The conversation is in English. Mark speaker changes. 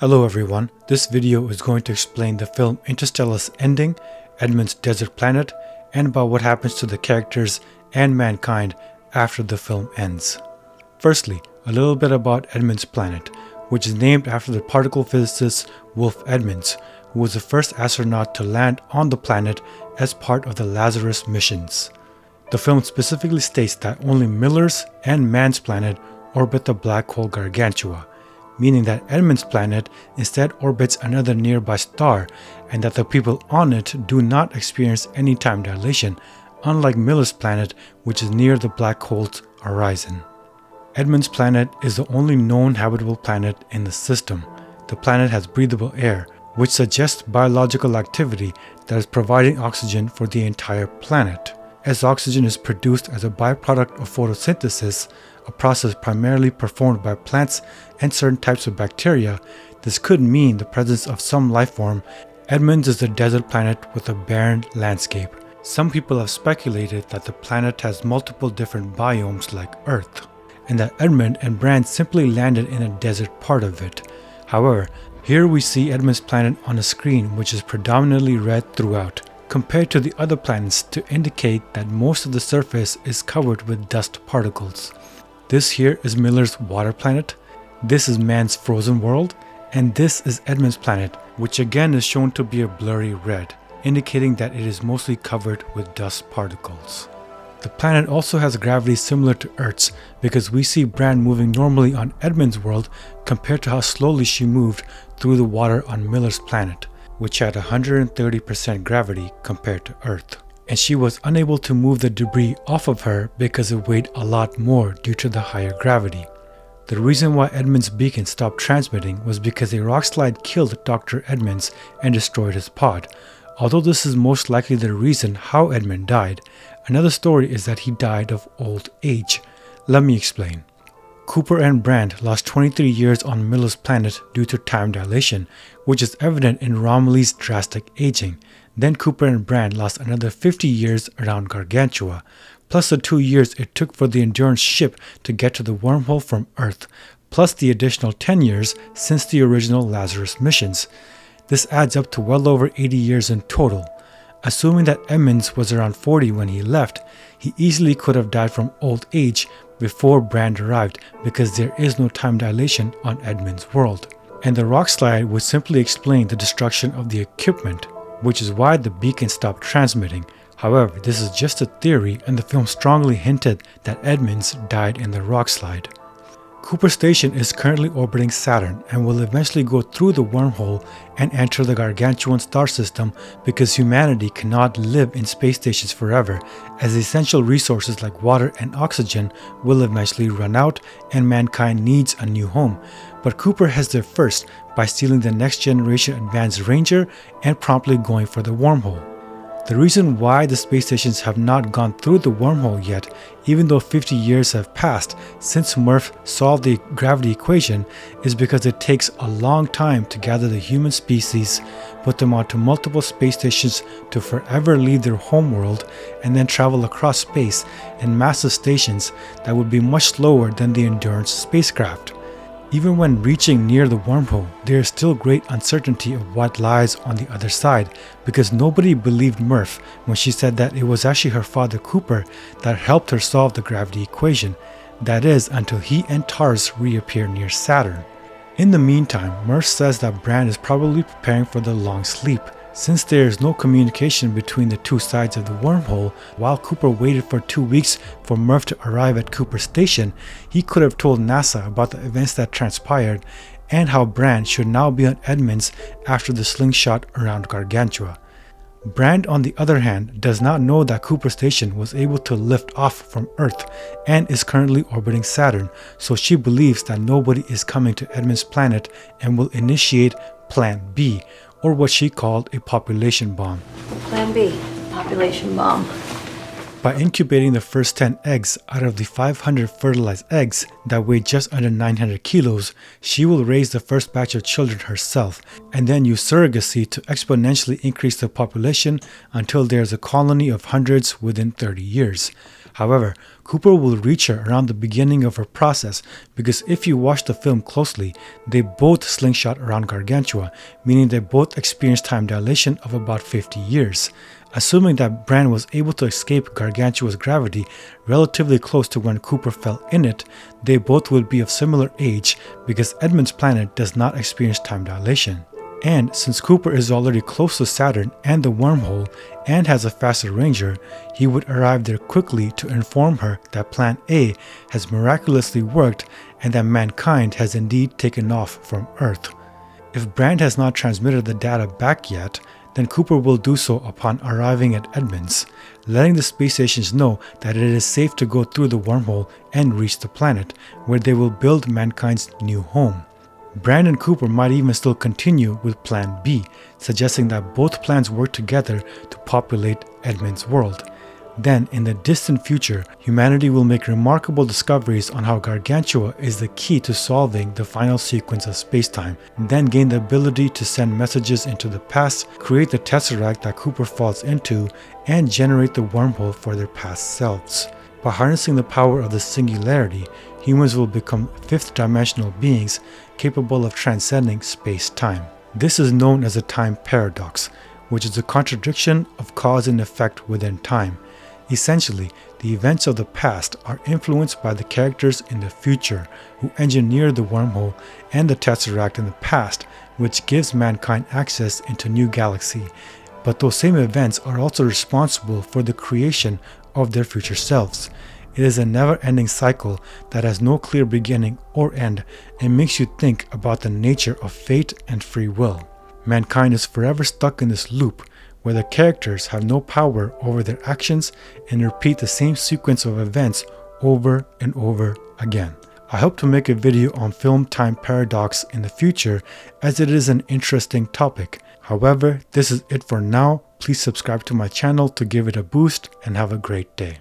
Speaker 1: Hello everyone, this video is going to explain the film Interstellar's ending, Edmund's desert planet, and about what happens to the characters and mankind after the film ends. Firstly, a little bit about Edmund's planet, which is named after the particle physicist Wolf Edmunds, who was the first astronaut to land on the planet as part of the Lazarus missions. The film specifically states that only Miller's and man's planet orbit the black hole Gargantua, meaning that Edmund's planet instead orbits another nearby star and that the people on it do not experience any time dilation, unlike Miller's planet, which is near the black hole's horizon. Edmund's planet is the only known habitable planet in the system. The planet has breathable air, which suggests biological activity that is providing oxygen for the entire planet. As oxygen is produced as a byproduct of photosynthesis, a process primarily performed by plants and certain types of bacteria, this could mean the presence of some life form. Edmunds is a desert planet with a barren landscape. Some people have speculated that the planet has multiple different biomes like Earth, and that Edmund and Brand simply landed in a desert part of it. However, here we see Edmund's planet on a screen which is predominantly red throughout, compared to the other planets, to indicate that most of the surface is covered with dust particles. This here is Miller's water planet, this is man's frozen world, and this is Edmund's planet, which again is shown to be a blurry red, indicating that it is mostly covered with dust particles. The planet also has gravity similar to Earth's, because we see Brand moving normally on Edmund's world compared to how slowly she moved through the water on Miller's planet, which had 130% gravity compared to Earth. And she was unable to move the debris off of her because it weighed a lot more due to the higher gravity. The reason why Edmund's beacon stopped transmitting was because a rockslide killed Dr. Edmunds and destroyed his pod. Although this is most likely the reason how Edmund died, another story is that he died of old age. Let me explain. Cooper and Brand lost 23 years on Miller's planet due to time dilation, which is evident in Romilly's drastic aging. Then Cooper and Brand lost another 50 years around Gargantua, plus the 2 years it took for the Endurance ship to get to the wormhole from Earth, plus the additional 10 years since the original Lazarus missions. This adds up to well over 80 years in total. Assuming that Edmunds was around 40 when he left, he easily could have died from old age before Brand arrived, because there is no time dilation on Edmund's world. And the rock slide would simply explain the destruction of the equipment, which is why the beacon stopped transmitting. However, this is just a theory, and the film strongly hinted that Edmunds died in the rock slide. Cooper Station is currently orbiting Saturn and will eventually go through the wormhole and enter the Gargantuan star system, because humanity cannot live in space stations forever, as essential resources like water and oxygen will eventually run out and mankind needs a new home. But Cooper has there first by stealing the next generation Advanced Ranger and promptly going for the wormhole. The reason why the space stations have not gone through the wormhole yet, even though 50 years have passed since Murph solved the gravity equation, is because it takes a long time to gather the human species, put them onto multiple space stations to forever leave their homeworld, and then travel across space in massive stations that would be much slower than the Endurance spacecraft. Even when reaching near the wormhole, there is still great uncertainty of what lies on the other side, because nobody believed Murph when she said that it was actually her father Cooper that helped her solve the gravity equation. That is, until he and Tars reappear near Saturn. In the meantime, Murph says that Brand is probably preparing for the long sleep. Since there is no communication between the two sides of the wormhole, while Cooper waited for 2 weeks for Murph to arrive at Cooper Station, he could have told NASA about the events that transpired and how Brand should now be on Edmunds after the slingshot around Gargantua. Brand, on the other hand, does not know that Cooper Station was able to lift off from Earth and is currently orbiting Saturn, so she believes that nobody is coming to Edmund's planet and will initiate Plan B, or what she called a population bomb.
Speaker 2: Plan B, population bomb.
Speaker 1: By incubating the first 10 eggs out of the 500 fertilized eggs that weigh just under 900 kilos, she will raise the first batch of children herself and then use surrogacy to exponentially increase the population until there is a colony of hundreds within 30 years. However, Cooper will reach her around the beginning of her process because if you watch the film closely, they both slingshot around Gargantua, meaning they both experience time dilation of about 50 years. Assuming that Bran was able to escape Gargantua's gravity relatively close to when Cooper fell in it, they both would be of similar age because Edmund's planet does not experience time dilation. And since Cooper is already close to Saturn and the wormhole and has a faster ranger, he would arrive there quickly to inform her that Plan A has miraculously worked and that mankind has indeed taken off from Earth. If Bran has not transmitted the data back yet, then Cooper will do so upon arriving at Edmunds, letting the space stations know that it is safe to go through the wormhole and reach the planet, where they will build mankind's new home. Bran and Cooper might even still continue with Plan B, suggesting that both plans work together to populate Edmund's world. Then, in the distant future, humanity will make remarkable discoveries on how Gargantua is the key to solving the final sequence of spacetime, then gain the ability to send messages into the past, create the tesseract that Cooper falls into, and generate the wormhole for their past selves. By harnessing the power of the singularity, humans will become fifth-dimensional beings capable of transcending space-time. This is known as a time paradox, which is a contradiction of cause and effect within time. Essentially, the events of the past are influenced by the characters in the future who engineered the wormhole and the tesseract in the past, which gives mankind access into new galaxy. But those same events are also responsible for the creation of their future selves. It is a never-ending cycle that has no clear beginning or end and makes you think about the nature of fate and free will. Mankind is forever stuck in this loop where the characters have no power over their actions and repeat the same sequence of events over and over again. I hope to make a video on film time paradox in the future as it is an interesting topic. However, this is it for now. Please subscribe to my channel to give it a boost and have a great day.